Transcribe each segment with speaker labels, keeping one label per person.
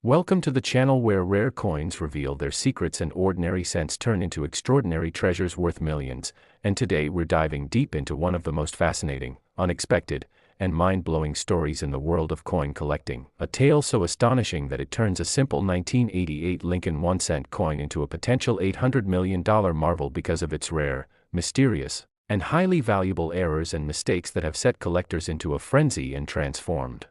Speaker 1: Welcome to the channel where rare coins reveal their secrets and ordinary cents turn into extraordinary treasures worth millions, and today we're diving deep into one of the most fascinating, unexpected, and mind-blowing stories in the world of coin collecting, a tale so astonishing that it turns a simple 1988 Lincoln 1-cent coin into a potential $800 million marvel because of its rare, mysterious, and highly valuable errors and mistakes that have set collectors into a frenzy and transformed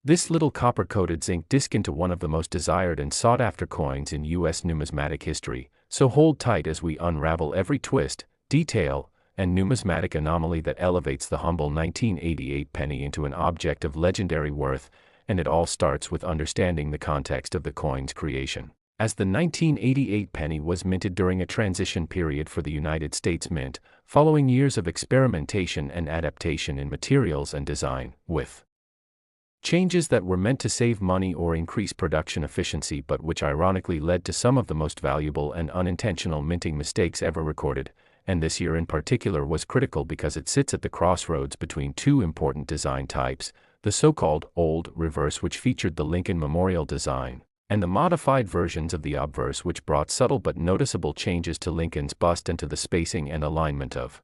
Speaker 1: this little copper-coated zinc disc into one of the most desired and sought-after coins in U.S. numismatic history, so hold tight as we unravel every twist, detail, and numismatic anomaly that elevates the humble 1988 penny into an object of legendary worth, and it all starts with understanding the context of the coin's creation. As the 1988 penny was minted during a transition period for the United States Mint, following years of experimentation and adaptation in materials and design, with changes that were meant to save money or increase production efficiency but which ironically led to some of the most valuable and unintentional minting mistakes ever recorded, and this year in particular was critical because it sits at the crossroads between two important design types, the so-called old reverse which featured the Lincoln Memorial design, and the modified versions of the obverse which brought subtle but noticeable changes to Lincoln's bust and to the spacing and alignment of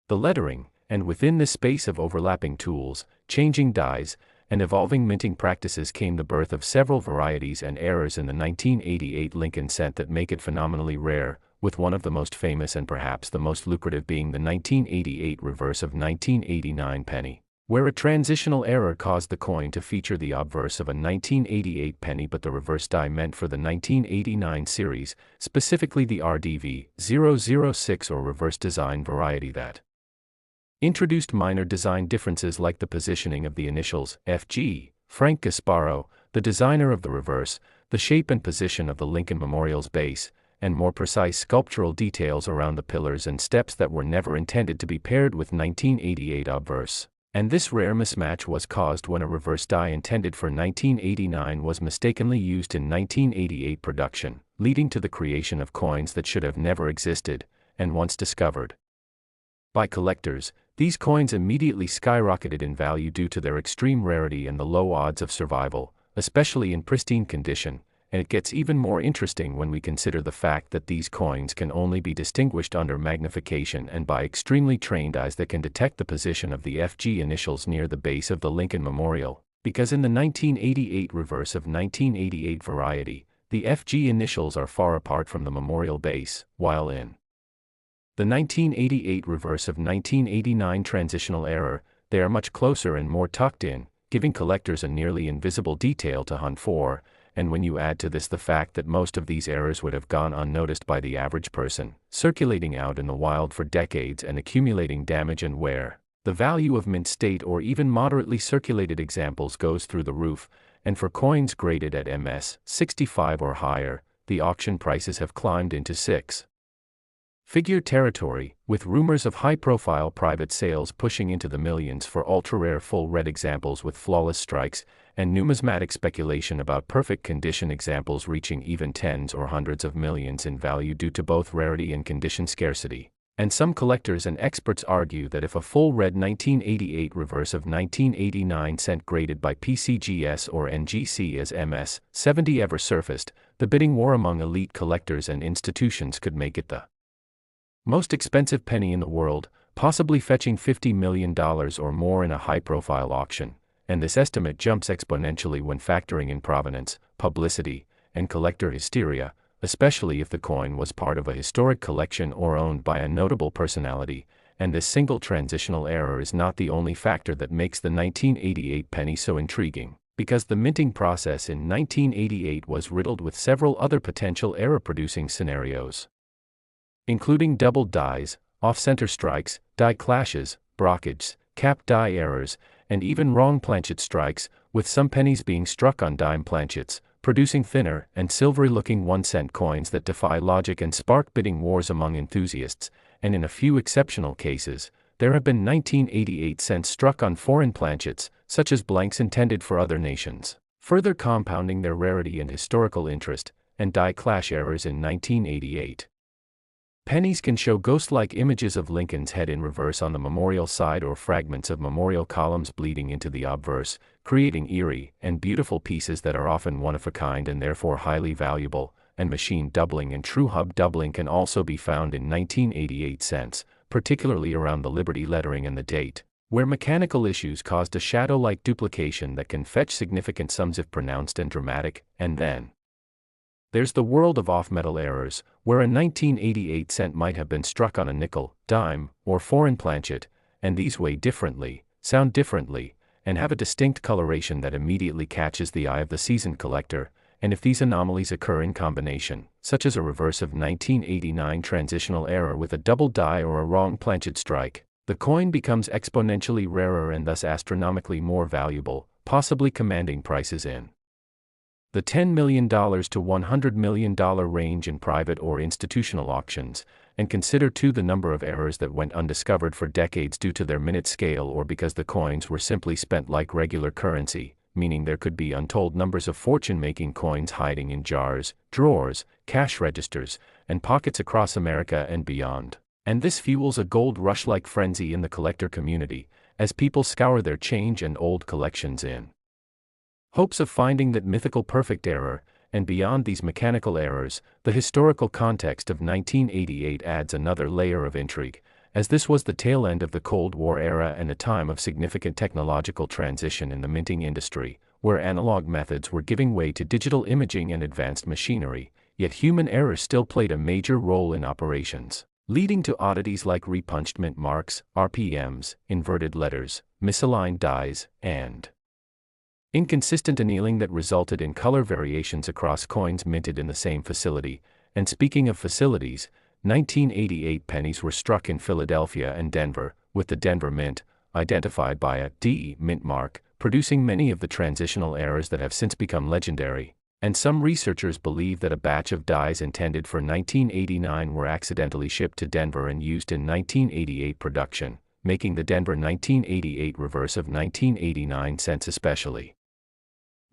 Speaker 1: the lettering, and within this space of overlapping tools, changing dies, and evolving minting practices came the birth of several varieties and errors in the 1988 Lincoln cent that make it phenomenally rare, with one of the most famous and perhaps the most lucrative being the 1988 reverse of 1989 penny, where a transitional error caused the coin to feature the obverse of a 1988 penny but the reverse die meant for the 1989 series, specifically the RDV-006 or reverse design variety that introduced minor design differences like the positioning of the initials, FG. Frank Gasparo, the designer of the reverse, the shape and position of the Lincoln Memorial's base, and more precise sculptural details around the pillars and steps that were never intended to be paired with 1988 obverse. And this rare mismatch was caused when a reverse die intended for 1989 was mistakenly used in 1988 production, leading to the creation of coins that should have never existed, and once discovered by collectors, these coins immediately skyrocketed in value due to their extreme rarity and the low odds of survival, especially in pristine condition, and it gets even more interesting when we consider the fact that these coins can only be distinguished under magnification and by extremely trained eyes that can detect the position of the FG initials near the base of the Lincoln Memorial, because in the 1988 reverse of 1988 variety, the FG initials are far apart from the memorial base, while in the 1988 reverse of 1989 transitional error, they are much closer and more tucked in, giving collectors a nearly invisible detail to hunt for, and when you add to this the fact that most of these errors would have gone unnoticed by the average person, circulating out in the wild for decades and accumulating damage and wear, the value of mint state or even moderately circulated examples goes through the roof, and for coins graded at MS 65 or higher, the auction prices have climbed into six-figure territory, with rumors of high-profile private sales pushing into the millions for ultra-rare full-red examples with flawless strikes, and numismatic speculation about perfect condition examples reaching even tens or hundreds of millions in value due to both rarity and condition scarcity. And some collectors and experts argue that if a full-red 1988 reverse of 1989 cent graded by PCGS or NGC as MS 70 ever surfaced, the bidding war among elite collectors and institutions could make it the most expensive penny in the world, possibly fetching $50 million or more in a high-profile auction, and this estimate jumps exponentially when factoring in provenance, publicity, and collector hysteria, especially if the coin was part of a historic collection or owned by a notable personality, and this single transitional error is not the only factor that makes the 1988 penny so intriguing, because the minting process in 1988 was riddled with several other potential error-producing scenarios, including doubled dies, off-center strikes, die clashes, brockages, cap die errors, and even wrong planchet strikes, with some pennies being struck on dime planchets, producing thinner and silvery-looking 1-cent coins that defy logic and spark bidding wars among enthusiasts, and in a few exceptional cases, there have been 1988 cents struck on foreign planchets, such as blanks intended for other nations, further compounding their rarity and historical interest, and die clash errors in 1988. Pennies can show ghost-like images of Lincoln's head in reverse on the memorial side or fragments of memorial columns bleeding into the obverse, creating eerie and beautiful pieces that are often one of a kind and therefore highly valuable. And machine doubling and true hub doubling can also be found in 1988 cents, particularly around the Liberty lettering and the date, where mechanical issues caused a shadow-like duplication that can fetch significant sums if pronounced and dramatic. And then there's the world of off-metal errors, where a 1988 cent might have been struck on a nickel, dime, or foreign planchet, and these weigh differently, sound differently, and have a distinct coloration that immediately catches the eye of the seasoned collector. And if these anomalies occur in combination, such as a reverse of 1989 transitional error with a double die or a wrong planchet strike, the coin becomes exponentially rarer and thus astronomically more valuable, possibly commanding prices in the $10 million to $100 million range in private or institutional auctions. And consider too the number of errors that went undiscovered for decades due to their minute scale or because the coins were simply spent like regular currency, meaning there could be untold numbers of fortune-making coins hiding in jars, drawers, cash registers, and pockets across America and beyond. And this fuels a gold rush-like frenzy in the collector community, as people scour their change and old collections in hopes of finding that mythical perfect error. And beyond these mechanical errors, the historical context of 1988 adds another layer of intrigue, as this was the tail end of the Cold War era and a time of significant technological transition in the minting industry, where analog methods were giving way to digital imaging and advanced machinery, yet human error still played a major role in operations, leading to oddities like repunched mint marks, RPMs, inverted letters, misaligned dies, and inconsistent annealing that resulted in color variations across coins minted in the same facility. And speaking of facilities, 1988 pennies were struck in Philadelphia and Denver, with the Denver Mint, identified by a DE mint mark, producing many of the transitional errors that have since become legendary. And some researchers believe that a batch of dies intended for 1989 were accidentally shipped to Denver and used in 1988 production, making the Denver 1988 reverse of 1989 cents especially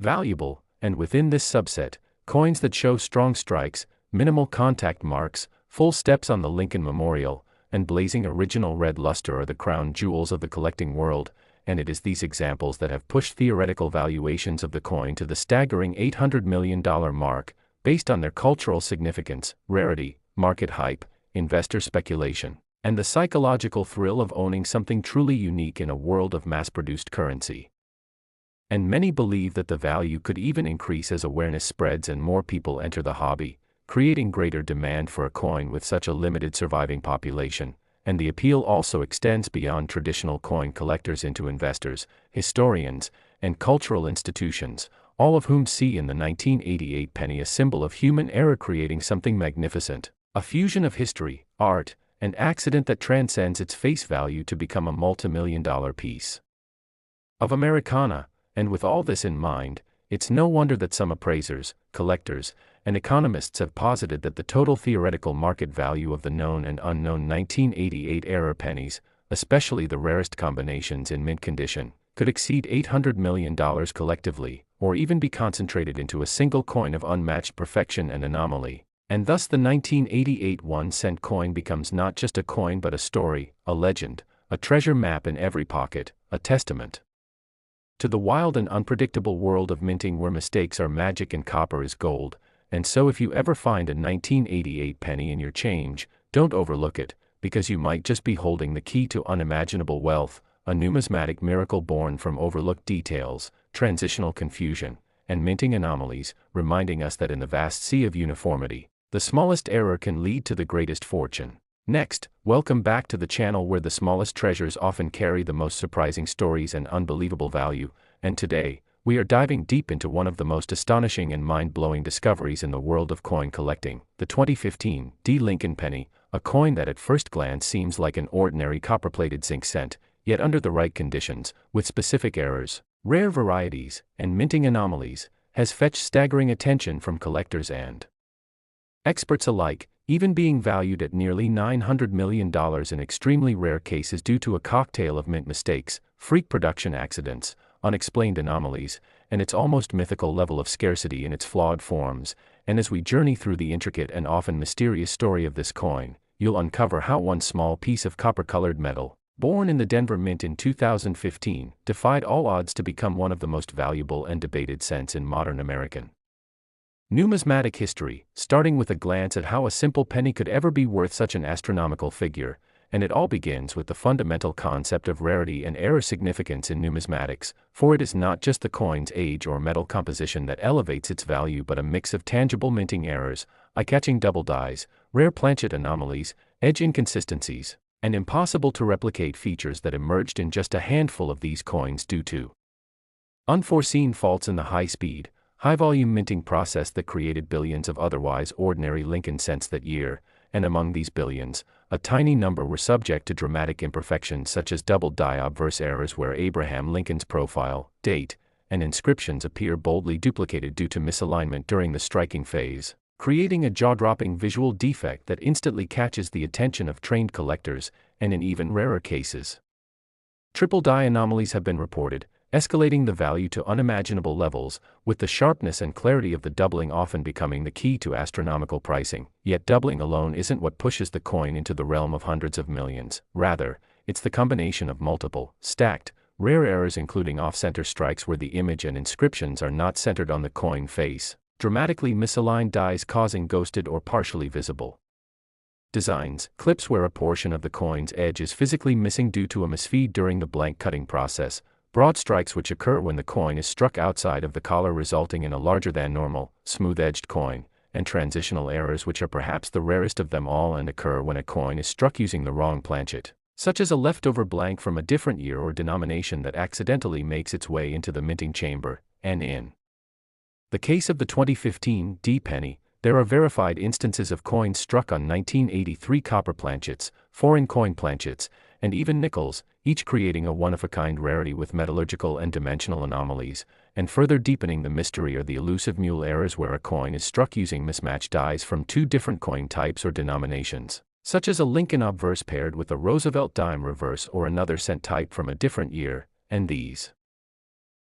Speaker 1: valuable. And within this subset, coins that show strong strikes, minimal contact marks, full steps on the Lincoln Memorial, and blazing original red luster are the crown jewels of the collecting world. And it is these examples that have pushed theoretical valuations of the coin to the staggering $800 million mark, based on their cultural significance, rarity, market hype, investor speculation, and the psychological thrill of owning something truly unique in a world of mass-produced currency. And many believe that the value could even increase as awareness spreads and more people enter the hobby, creating greater demand for a coin with such a limited surviving population. And the appeal also extends beyond traditional coin collectors into investors, historians, and cultural institutions, all of whom see in the 1988 penny a symbol of human error creating something magnificent, a fusion of history, art, and accident that transcends its face value to become a multi-million-dollar piece of Americana. And with all this in mind, it's no wonder that some appraisers, collectors, and economists have posited that the total theoretical market value of the known and unknown 1988 era pennies, especially the rarest combinations in mint condition, could exceed $800 million collectively, or even be concentrated into a single coin of unmatched perfection and anomaly. And thus the 1988 1-cent coin becomes not just a coin but a story, a legend, a treasure map in every pocket, a testament to the wild and unpredictable world of minting where mistakes are magic and copper is gold. And so if you ever find a 1988 penny in your change, don't overlook it, because you might just be holding the key to unimaginable wealth, a numismatic miracle born from overlooked details, transitional confusion, and minting anomalies, reminding us that in the vast sea of uniformity, the smallest error can lead to the greatest fortune. Next, welcome back to the channel where the smallest treasures often carry the most surprising stories and unbelievable value. And today, we are diving deep into one of the most astonishing and mind-blowing discoveries in the world of coin collecting, the 2015 D. Lincoln penny, a coin that at first glance seems like an ordinary copper-plated zinc cent, yet under the right conditions, with specific errors, rare varieties, and minting anomalies, has fetched staggering attention from collectors and experts alike, even being valued at nearly $900 million in extremely rare cases due to a cocktail of mint mistakes, freak production accidents, unexplained anomalies, and its almost mythical level of scarcity in its flawed forms. And as we journey through the intricate and often mysterious story of this coin, you'll uncover how one small piece of copper-colored metal, Born in the Denver Mint in 2015, defied all odds to become one of the most valuable and debated cents in modern American numismatic history, starting with a glance at how a simple penny could ever be worth such an astronomical figure. And it all begins with the fundamental concept of rarity and error significance in numismatics, for it is not just the coin's age or metal composition that elevates its value but a mix of tangible minting errors, eye-catching double dies, rare planchet anomalies, edge inconsistencies, and impossible-to-replicate features that emerged in just a handful of these coins due to unforeseen faults in the high-speed, high-volume minting process that created billions of otherwise ordinary Lincoln cents that year, and among these billions, a tiny number were subject to dramatic imperfections such as double-die obverse errors where Abraham Lincoln's profile, date, and inscriptions appear boldly duplicated due to misalignment during the striking phase, creating a jaw-dropping visual defect that instantly catches the attention of trained collectors, and in even rarer cases, triple-die anomalies have been reported, escalating the value to unimaginable levels, with the sharpness and clarity of the doubling often becoming the key to astronomical pricing. Yet doubling alone isn't what pushes the coin into the realm of hundreds of millions. Rather, it's the combination of multiple, stacked, rare errors including off-center strikes where the image and inscriptions are not centered on the coin face, dramatically misaligned dies causing ghosted or partially visible designs, clips where a portion of the coin's edge is physically missing due to a misfeed during the blank cutting process, broad strikes which occur when the coin is struck outside of the collar resulting in a larger than normal, smooth-edged coin, and transitional errors which are perhaps the rarest of them all and occur when a coin is struck using the wrong planchet, such as a leftover blank from a different year or denomination that accidentally makes its way into the minting chamber, and in the case of the 2015 D penny, there are verified instances of coins struck on 1983 copper planchets, foreign coin planchets, and even nickels, each creating a one-of-a-kind rarity with metallurgical and dimensional anomalies, and further deepening the mystery are the elusive mule errors where a coin is struck using mismatched dies from two different coin types or denominations, such as a Lincoln obverse paired with a Roosevelt dime reverse or another cent type from a different year, and these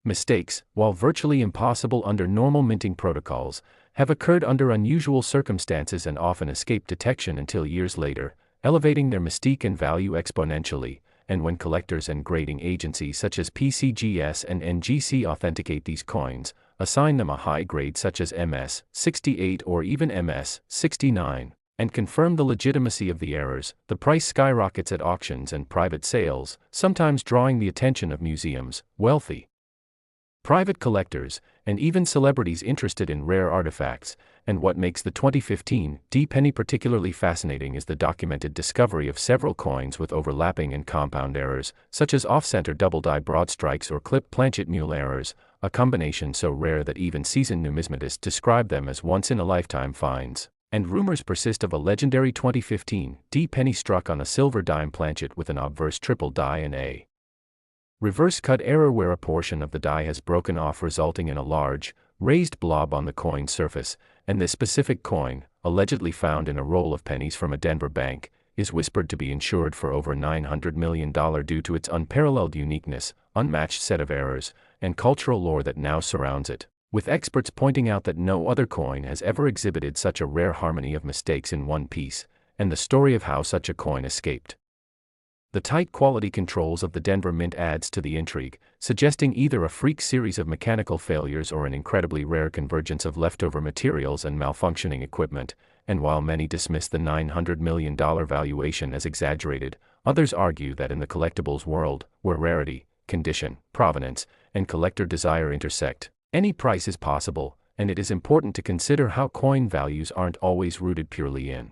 Speaker 1: mistakes, while virtually impossible under normal minting protocols, have occurred under unusual circumstances and often escape detection until years later, elevating their mystique and value exponentially. And when collectors and grading agencies such as PCGS and NGC authenticate these coins, assign them a high grade such as MS 68 or even MS 69, and confirm the legitimacy of the errors, the price skyrockets at auctions and private sales, sometimes drawing the attention of museums, wealthy private collectors, and even celebrities interested in rare artifacts. And what makes the 2015 D penny particularly fascinating is the documented discovery of several coins with overlapping and compound errors, such as off-center double-die broad strikes or clip planchet mule errors, a combination so rare that even seasoned numismatists describe them as once-in-a-lifetime finds. And rumors persist of a legendary 2015 D penny struck on a silver dime planchet with an obverse triple die and a reverse cut error where a portion of the die has broken off resulting in a large, raised blob on the coin's surface, and this specific coin, allegedly found in a roll of pennies from a Denver bank, is whispered to be insured for over $900 million due to its unparalleled uniqueness, unmatched set of errors, and cultural lore that now surrounds it, with experts pointing out that no other coin has ever exhibited such a rare harmony of mistakes in one piece, and the story of how such a coin escaped the tight quality controls of the Denver Mint adds to the intrigue, suggesting either a freak series of mechanical failures or an incredibly rare convergence of leftover materials and malfunctioning equipment. And while many dismiss the $900 million valuation as exaggerated, others argue that in the collectibles world, where rarity, condition, provenance, and collector desire intersect, any price is possible, and it is important to consider how coin values aren't always rooted purely in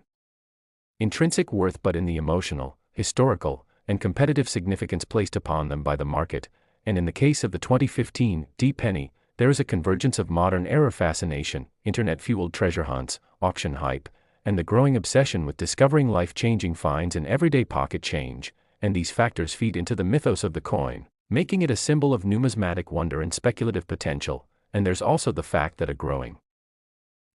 Speaker 1: intrinsic worth but in the emotional, historical, and competitive significance placed upon them by the market. And in the case of the 2015 D penny, there is a convergence of modern era fascination, internet-fueled treasure hunts, auction hype, and the growing obsession with discovering life-changing finds in everyday pocket change, and these factors feed into the mythos of the coin, making it a symbol of numismatic wonder and speculative potential. And there's also the fact that a growing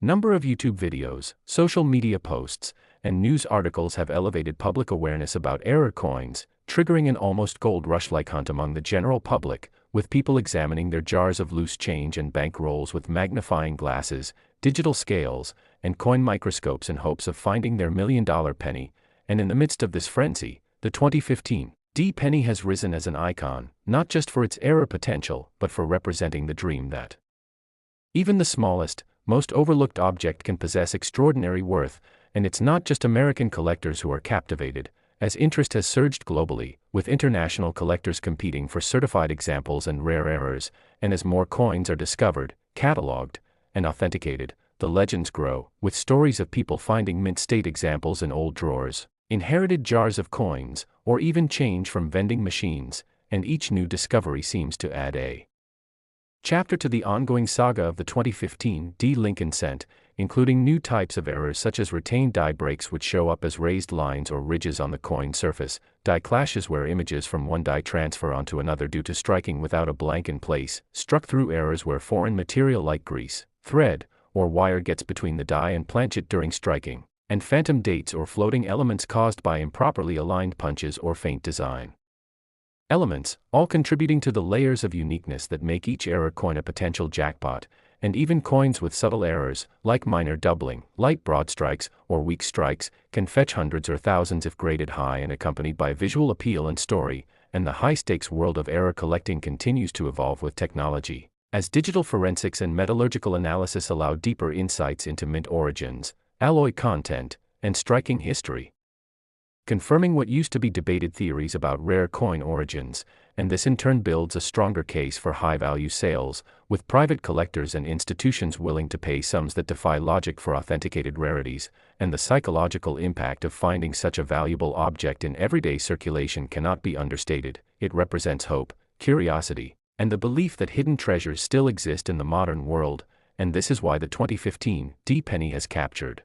Speaker 1: number of YouTube videos, social media posts, and news articles have elevated public awareness about error coins, triggering an almost gold rush-like hunt among the general public, with people examining their jars of loose change and bank rolls with magnifying glasses, digital scales, and coin microscopes in hopes of finding their $1 million penny. And in the midst of this frenzy, the 2015 D-penny has risen as an icon, not just for its era potential, but for representing the dream that even the smallest, most overlooked object can possess extraordinary worth, and it's not just American collectors who are captivated, as interest has surged globally, with international collectors competing for certified examples and rare errors, and as more coins are discovered, cataloged, and authenticated, the legends grow, with stories of people finding mint-state examples in old drawers, inherited jars of coins, or even change from vending machines, and each new discovery seems to add a chapter to the ongoing saga of the 2015 Lincoln cent, including new types of errors such as retained die breaks which show up as raised lines or ridges on the coin surface, die clashes where images from one die transfer onto another due to striking without a blank in place, struck-through errors where foreign material like grease, thread, or wire gets between the die and planchet during striking, and phantom dates or floating elements caused by improperly aligned punches or faint design elements, all contributing to the layers of uniqueness that make each error coin a potential jackpot, and even coins with subtle errors, like minor doubling, light broad strikes, or weak strikes, can fetch hundreds or thousands if graded high and accompanied by visual appeal and story, and the high-stakes world of error collecting continues to evolve with technology, as digital forensics and metallurgical analysis allow deeper insights into mint origins, alloy content, and striking history, confirming what used to be debated theories about rare coin origins, and this in turn builds a stronger case for high-value sales, with private collectors and institutions willing to pay sums that defy logic for authenticated rarities, and the psychological impact of finding such a valuable object in everyday circulation cannot be understated. It represents hope, curiosity, and the belief that hidden treasures still exist in the modern world, and this is why the 2015 D-penny has captured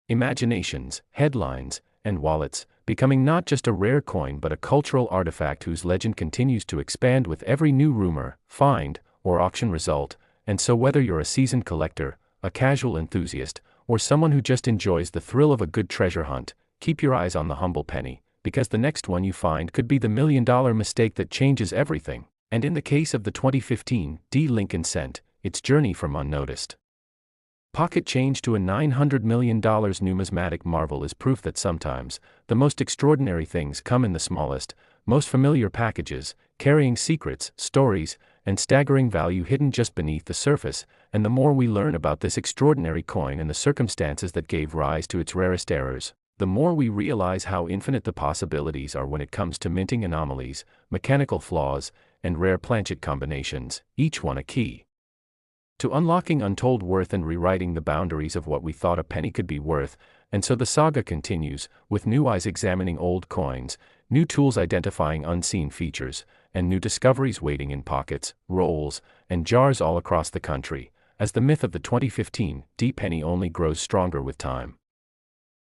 Speaker 1: imaginations, headlines, and wallets, becoming not just a rare coin but a cultural artifact whose legend continues to expand with every new rumor, find, or auction result. And so whether you're a seasoned collector, a casual enthusiast, or someone who just enjoys the thrill of a good treasure hunt, keep your eyes on the humble penny, because the next one you find could be the $1 million mistake that changes everything. And in the case of the 2015 Lincoln cent, its journey from unnoticed pocket change to a $900 million numismatic marvel is proof that sometimes, the most extraordinary things come in the smallest, most familiar packages, carrying secrets, stories, and staggering value hidden just beneath the surface, and the more we learn about this extraordinary coin and the circumstances that gave rise to its rarest errors, the more we realize how infinite the possibilities are when it comes to minting anomalies, mechanical flaws, and rare planchet combinations, each one a key to unlocking untold worth and rewriting the boundaries of what we thought a penny could be worth. And so the saga continues, with new eyes examining old coins, new tools identifying unseen features, and new discoveries waiting in pockets, rolls, and jars all across the country, as the myth of the 2015 D-penny only grows stronger with time.